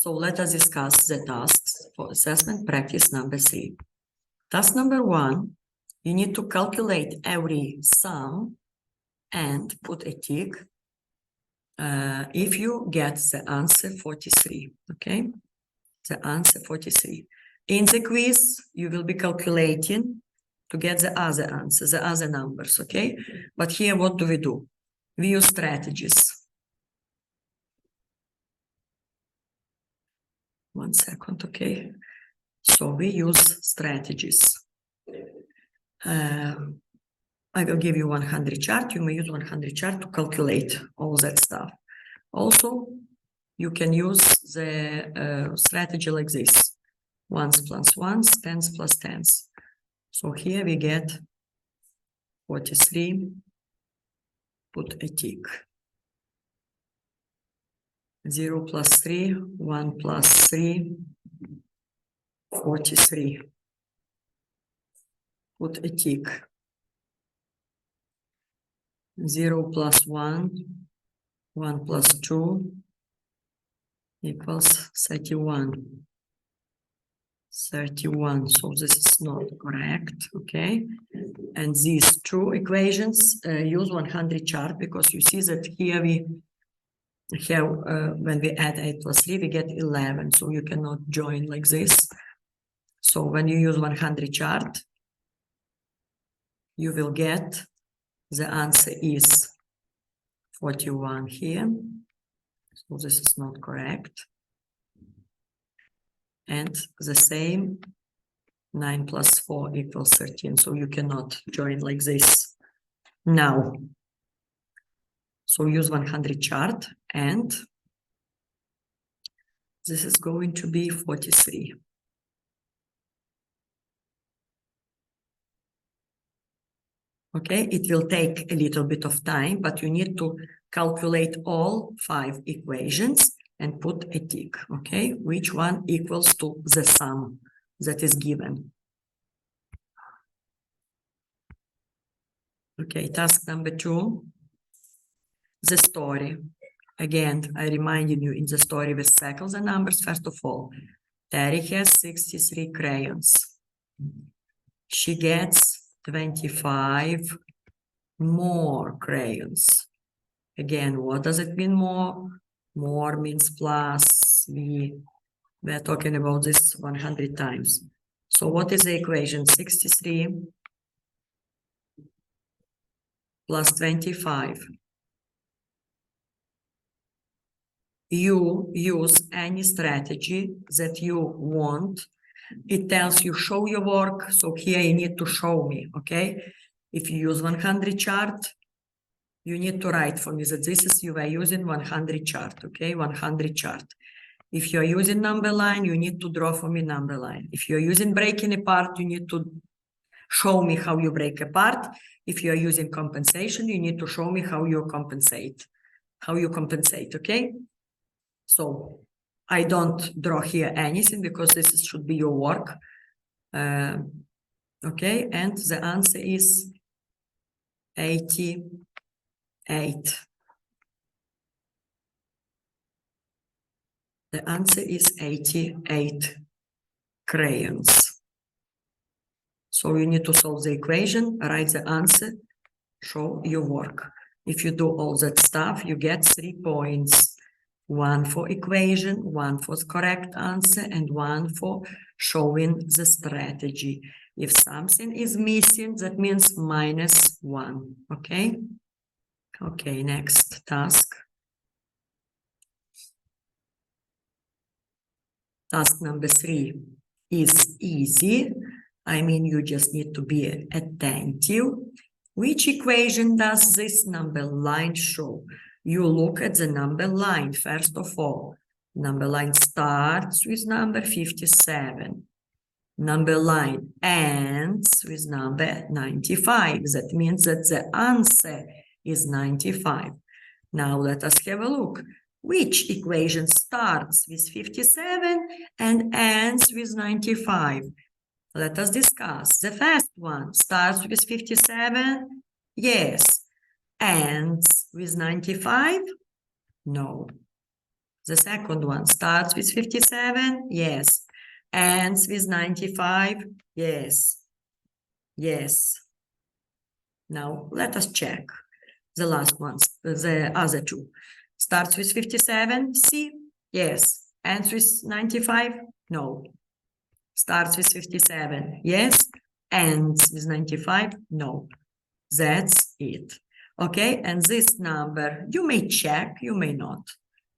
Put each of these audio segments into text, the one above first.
So let us discuss the tasks for assessment practice number 3. Task number 1, you need to calculate every sum and put a tick if you get the answer 43, okay? The answer 43. In the quiz, you will be calculating to get the other answers, the other numbers, okay? But here, what do? We use strategies. 1 second, okay? So we use strategies. I will give you 100 chart. You may use 100 chart to calculate all that stuff. Also, you can use the strategy like this. 1s plus 1s, 10s plus 10s. So here we get 43, put a tick. 0 plus 3, 1 plus 3, 43. Put a tick. 0 plus 1, 1 plus 2 equals 31. 31, so this is not correct, okay? And these two equations use 100 chart because you see that here we have, when we add 8 plus 3, we get 11, so you cannot join like this. So when you use 100 chart, you will get, the answer is 41 here, so this is not correct. And the same, 9 plus 4 equals 13, so you cannot join like this now. So use 100 chart, and this is going to be 43. Okay, it will take a little bit of time, but you need to calculate all 5 equations and put a tick, okay? Which one equals to the sum that is given. Okay, task number 2, the story. Again, I reminded you in the story we circle the numbers. First of all, Terry has 63 crayons. She gets 25 more crayons. Again, what does it mean more? More means plus. We're talking about this 100 times. So what is the equation? 63 plus 25. You use any strategy that you want. It tells you show your work. So here you need to show me, okay? If you use 100 chart, you need to write for me that this is you are using 100 chart, okay? 100 chart. If you're using number line, you need to draw for me number line. If you're using breaking apart, you need to show me how you break apart. If you're using compensation, you need to show me how you compensate. Okay? So I don't draw here anything because this should be your work. Okay, and the answer is 88. The answer is 88 crayons. So you need to solve the equation, write the answer, show your work. If you do all that stuff, you get 3 points. 1 for equation, 1 for the correct answer, and 1 for showing the strategy. If something is missing, that means -1, okay? Okay, next task. Task number 3 is easy. I mean, you just need to be attentive. Which equation does this number line show? You look at the number line, first of all. Number line starts with number 57. Number line ends with number 95. That means that the answer is 95. Now let us have a look. Which equation starts with 57 and ends with 95? Let us discuss. The first one starts with 57. Yes. Ends with 95? No. The second one starts with 57, yes. Ends with 95, yes. Yes. Now let us check the last ones, the other two. Starts with 57, C, yes. Ends with 95, no. Starts with 57, yes. Ends with 95, no. That's it. Okay, and this number, you may check, you may not.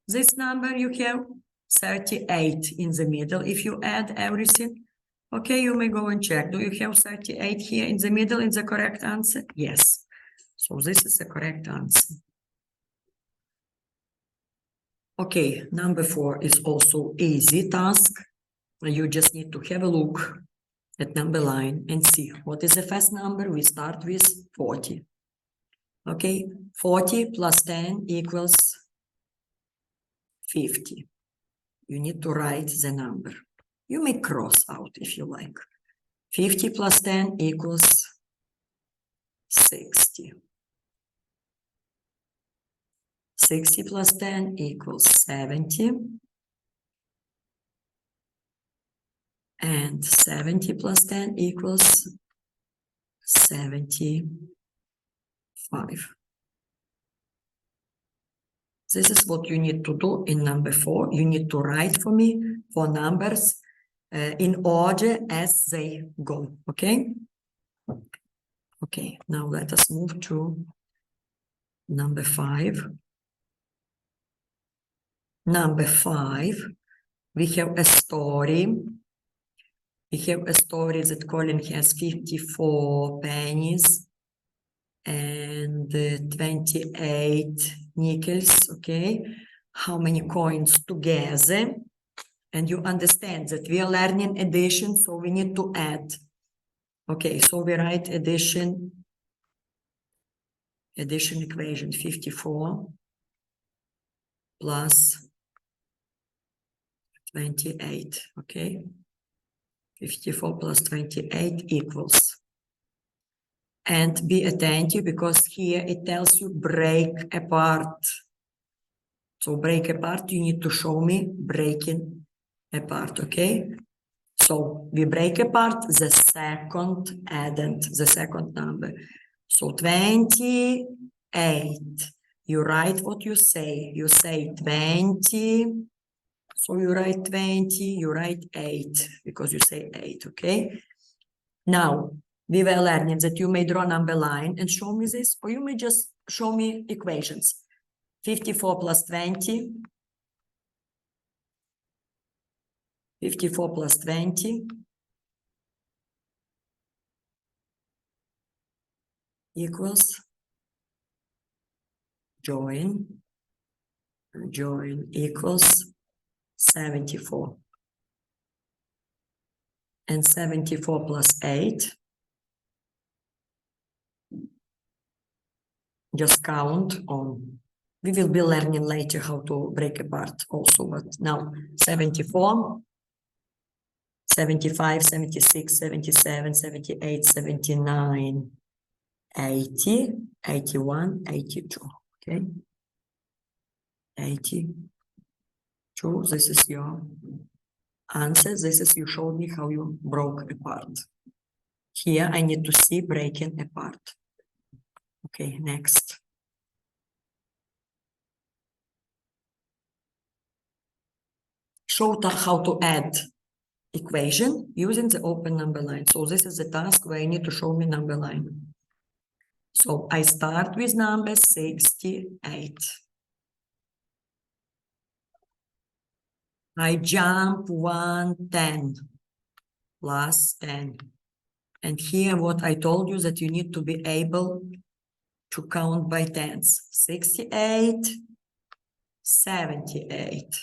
This number you have 38 in the middle if you add everything. Okay, you may go and check. Do you have 38 here in the middle in the correct answer? Yes. So this is the correct answer. Okay, number 4 is also easy task. You just need to have a look at number line and see what is the first number. We start with 40. Okay, 40 plus 10 equals 50. You need to write the number. You may cross out if you like. 50 plus 10 equals 60. 60 plus 10 equals 70. And 70 plus 10 equals 75. This is what you need to do in number 4. You need to write for me 4 numbers in order as they go, okay? Okay, now let us move to number 5. Number 5, we have a story. We have a story that Colin has 54 pennies and 28 nickels, okay? How many coins together? And you understand that we are learning addition, so we need to add. Okay, so we write addition equation 54 plus 28, okay? 54 plus 28 equals. And be attentive because here it tells you break apart. So break apart, you need to show me breaking apart, okay? So we break apart the second addend, the second number. So 28, you write what you say. You say 20, so you write 20, you write 8, because you say 8, okay? Now, we were learning that you may draw number line and show me this, or you may just show me equations. 54 plus 20. 54 plus 20 equals join equals 74. And 74 plus 8, just count on. We will be learning later how to break apart also, but now 74, 75, 76, 77, 78, 79, 80, 81, 82, okay? 82, this is your answer. This is, you showed me how you broke apart. Here I need to see breaking apart. Okay, next. Show how to add equation using the open number line. So this is the task where I need to show me number line. So I start with number 68. I jump 110 plus 10. And here what I told you that you need to be able to count by tens. 68, 78.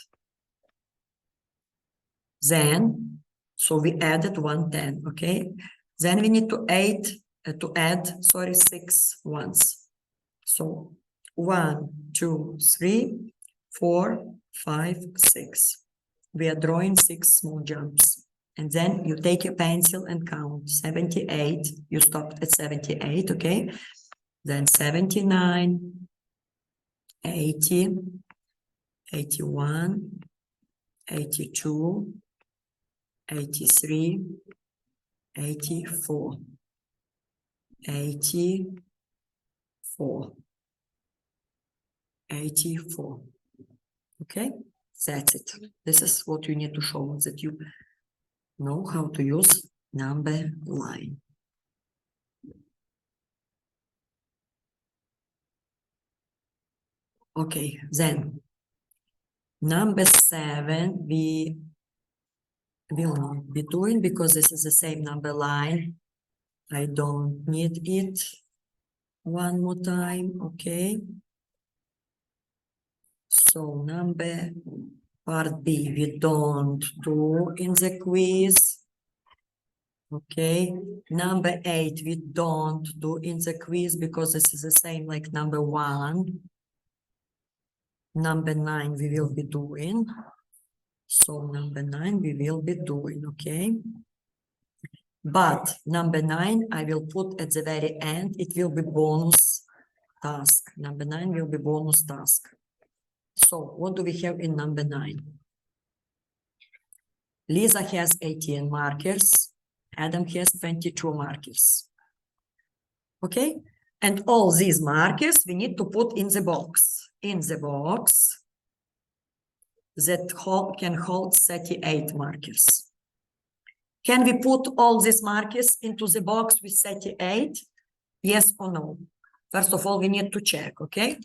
Then, so we added 110, okay? Then we need to add 6 ones. So 1, 2, 3, 4, 5, 6. We are drawing 6 small jumps. And then you take your pencil and count 78. You stopped at 78, okay? Then 79, 80, 81, 82, 83, 84, 84, 84. Okay, that's it. This is what you need to show, that you know how to use number line. Okay, then number 7 we will not be doing because this is the same number line. I don't need it one more time. Okay, so number part B we don't do in the quiz. Okay, number 8 we don't do in the quiz because this is the same like number 1. Number 9 we will be doing. So number 9 we will be doing, okay? But number 9 I will put at the very end. It will be bonus task. Number 9 will be bonus task. So what do we have in number 9? Lisa has 18 markers. Adam has 22 markers. Okay? And all these markers we need to put in the box. In the box that can hold 38 markers. Can we put all these markers into the box with 38? Yes or no? First of all, we need to check, okay?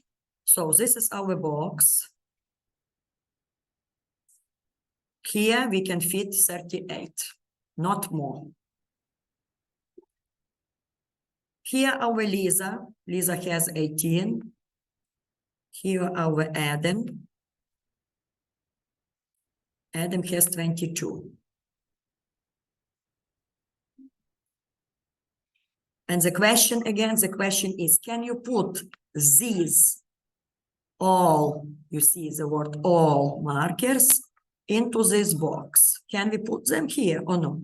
So this is our box. Here we can fit 38, not more. Here our Lisa. Lisa has 18. Here our Adam. Adam has 22. And the question again, the question is, can you put these all, you see the word all markers into this box? Can we put them here or no?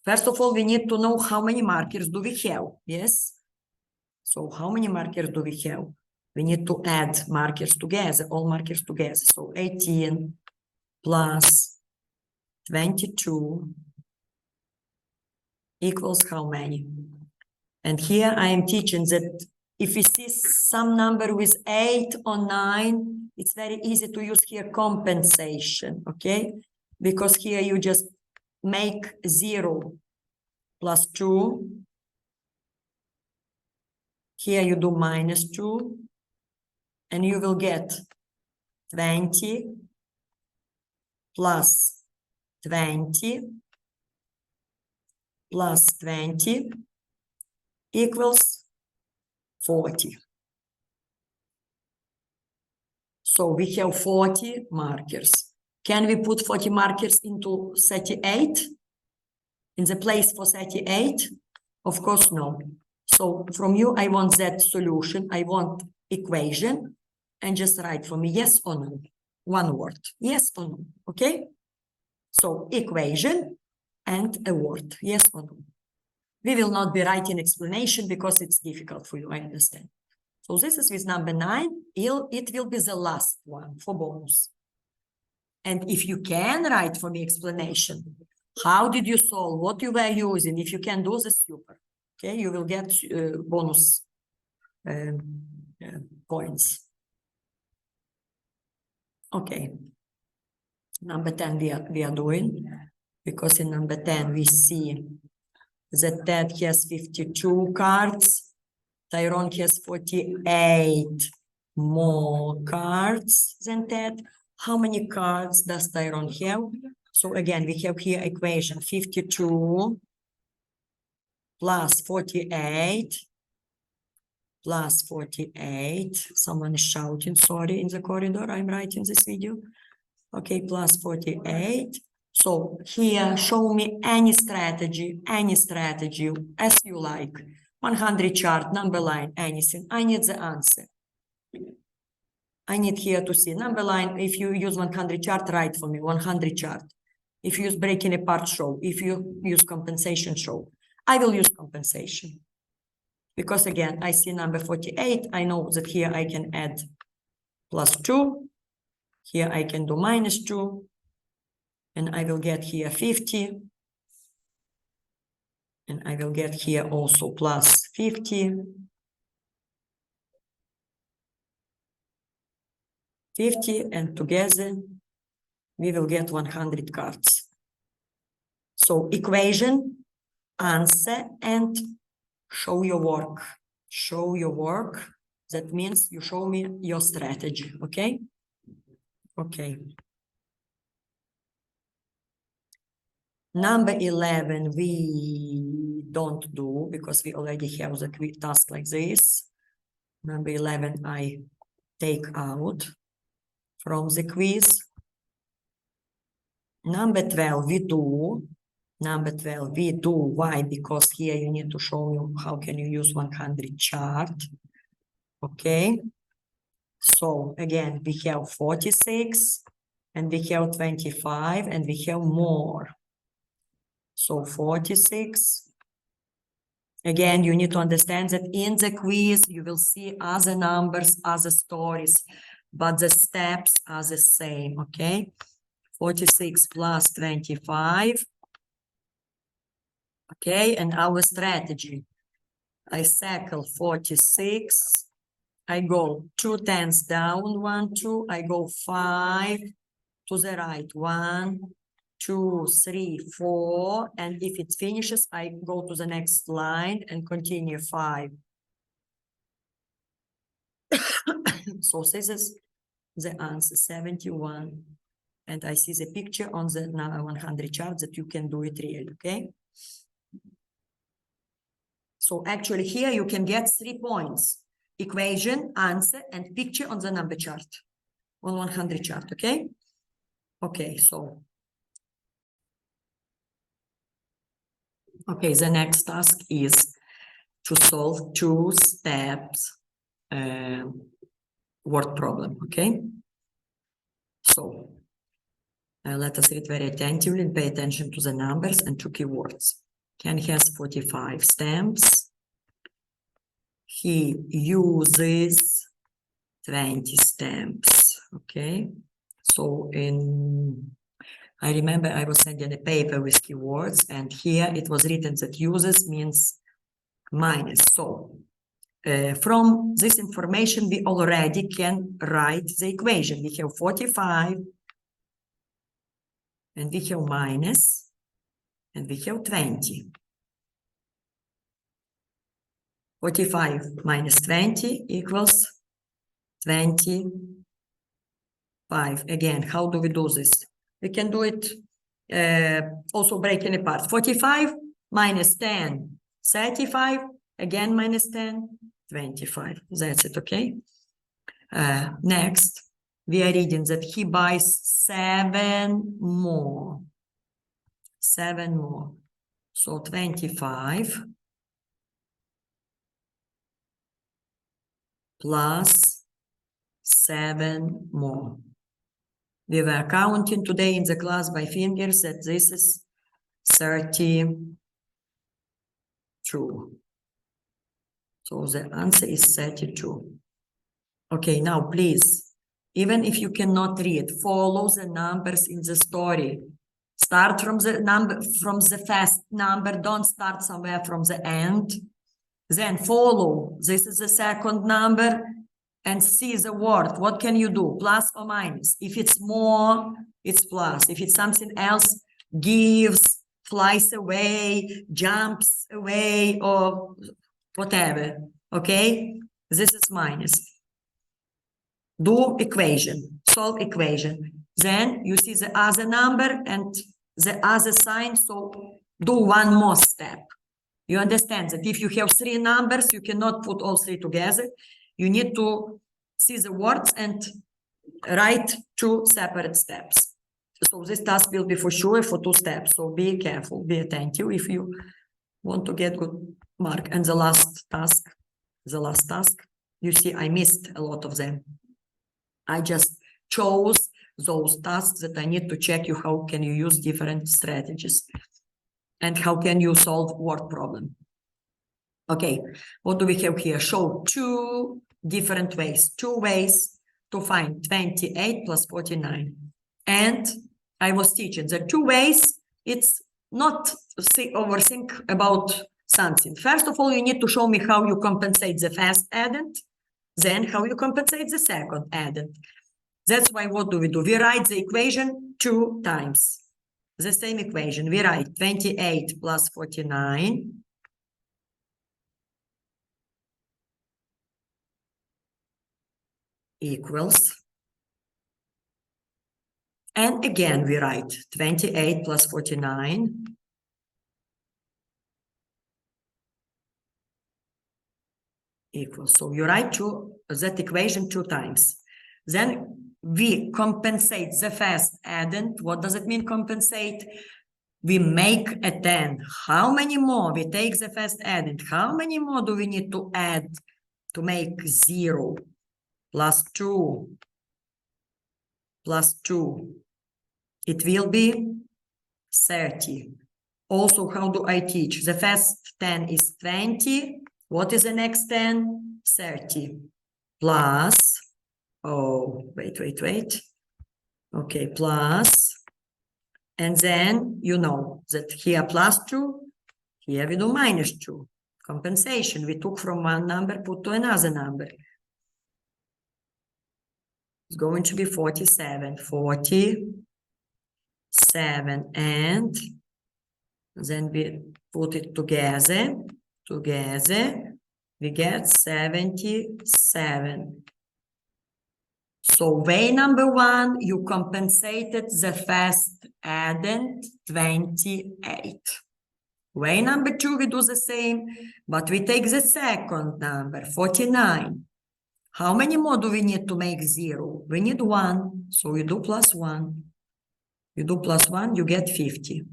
First of all, we need to know how many markers do we have, yes? So how many markers do we have? We need to add markers together, all markers together. So 18 plus 22 equals how many? And here I am teaching that if we see some number with 8 or 9, it's very easy to use here compensation, okay? Because here you just make 0 plus 2. Here you do minus 2. And you will get 20 plus 20 plus 20 equals 40. So we have 40 markers. Can we put 40 markers into 38? In the place for 38? Of course, no. So from you, I want that solution. I want equation. And just write for me yes or no. One word. Yes or no. Okay? So equation and a word. Yes or no. We will not be writing explanation because it's difficult for you, I understand. So this is with number 9. It will be the last one for bonus. And if you can write for me explanation, how did you solve, what you were using, if you can do this, super. Okay, you will get bonus points. Okay. Number 10 we are doing, because in number 10 we see that Ted has 52 cards, Tyrone has 48 more cards than Ted. How many cards does Tyrone have? So again, we have here equation 52 plus 48 plus 48. Someone is shouting, sorry, in the corridor. I'm writing this video. Okay, plus 48. So here, show me any strategy as you like. 100 chart, number line, anything. I need the answer. I need here to see number line. If you use 100 chart, write for me 100 chart. If you use breaking apart, show. If you use compensation, show. I will use compensation. Because again, I see number 48. I know that here I can add plus 2. Here I can do -2, and I will get here 50. And I will get here also plus 50. 50, and together we will get 100 cards. So equation, answer, and show your work. Show your work. That means you show me your strategy, okay? Okay. Number 11, we don't do because we already have the task like this. Number 11, I take out from the quiz. Number 12, we do. Number 12, we do. Why? Because here you need to show me how can you use 100 chart. Okay. So again, we have 46, and we have 25, and we have more. So 46. Again, you need to understand that in the quiz, you will see other numbers, other stories, but the steps are the same, okay? 46 plus 25. Okay, and our strategy. I circle 46. I go 2 10s down, 1, 2. I go 5 to the right, 1, 2, 3, 4. And if it finishes, I go to the next line and continue 5. So this is the answer, 71. And I see the picture on the 100 chart that you can do it really, okay? So actually here you can get 3 points. Equation, answer, and picture on the number chart. On 100 chart, okay? Okay, so. Okay, the next task is to solve 2 steps word problem, okay? So let us read very attentively and pay attention to the numbers and to keywords. Ken has 45 stamps. He uses 20 stamps, okay? So I remember I was sending a paper with keywords, and here it was written that uses means minus. So from this information, we already can write the equation. We have 45, and we have minus, and we have 20. 45 minus 20 equals 25. Again, how do we do this? We can do it also breaking apart. 45 minus 10, 35. Again, minus 10, 25. That's it, okay? Next, we are reading that he buys 7 more. 7 more. So 25 plus 7 more. We were counting today in the class by fingers that this is 32. So the answer is 32. Okay, now please, even if you cannot read, follow the numbers in the story. Start from the number, from the first number, don't start somewhere from the end. Then follow, this is the second number, and see the word. What can you do? Plus or minus? If it's more, it's plus. If it's something else, gives, flies away, jumps away, or whatever, okay? This is minus. Do equation, solve equation. Then you see the other number and the other sign, so do one more step. You understand that if you have 3 numbers, you cannot put all 3 together. You need to see the words and write 2 separate steps. So this task will be for sure for 2 steps. So be careful, be attentive if you want to get good mark. And the last task, you see I missed a lot of them. I just chose those tasks that I need to check you how can you use different strategies and how can you solve word problem. Okay, what do we have here? Show 2 different ways, 2 ways to find 28 plus 49. And I was teaching the two ways. It's not overthink about something. First of all, you need to show me how you compensate the first addend, then how you compensate the second addend. That's why what do? We write the equation 2 times. The same equation. We write 28 plus 49 equals, and again we write 28 plus 49 equals. So you write that equation 2 times. Then we compensate the first addend. What does it mean, compensate? We make a 10. How many more? We take the first addend. How many more do we need to add to make 0 plus 2 plus 2? It will be 30. Also, how do I teach? The first 10 is 20. What is the next 10? 30. Plus, oh, wait. Okay, plus, and then you know that here plus 2, here we do minus 2. Compensation, we took from one number, put to another number. It's going to be 47. 47, and then we put it together, we get 77. So way number 1, you compensated the first addend 28. Way number 2, we do the same, but we take the second number, 49. How many more do we need to make 0? We need 1, so you do plus 1. You do plus 1, you get 50.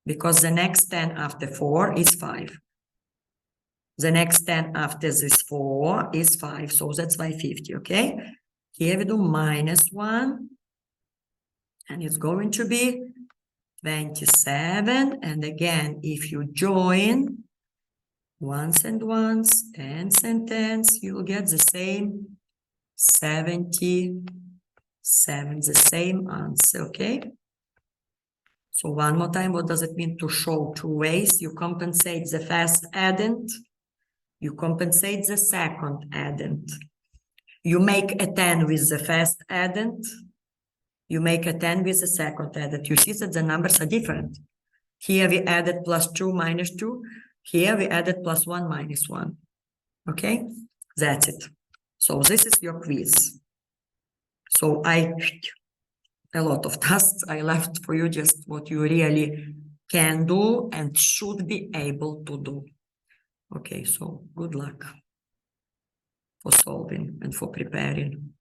Because the next 10 after 4 is 5. The next 10 after this 4 is 5, so that's why 50, okay? Here we do minus 1, and it's going to be 27. And again, if you join ones and ones, tens and tens, you'll get the same 77, the same answer, okay? So one more time, what does it mean to show 2 ways? You compensate the first addend, you compensate the second addend. You make a 10 with the first addend, you make a 10 with the second addend. You see that the numbers are different. Here we added plus 2 minus 2. Here we added plus 1 minus 1. Okay, that's it. So this is your quiz. So a lot of tasks I left for you, just what you really can do and should be able to do. Okay, so good luck for solving and for preparing.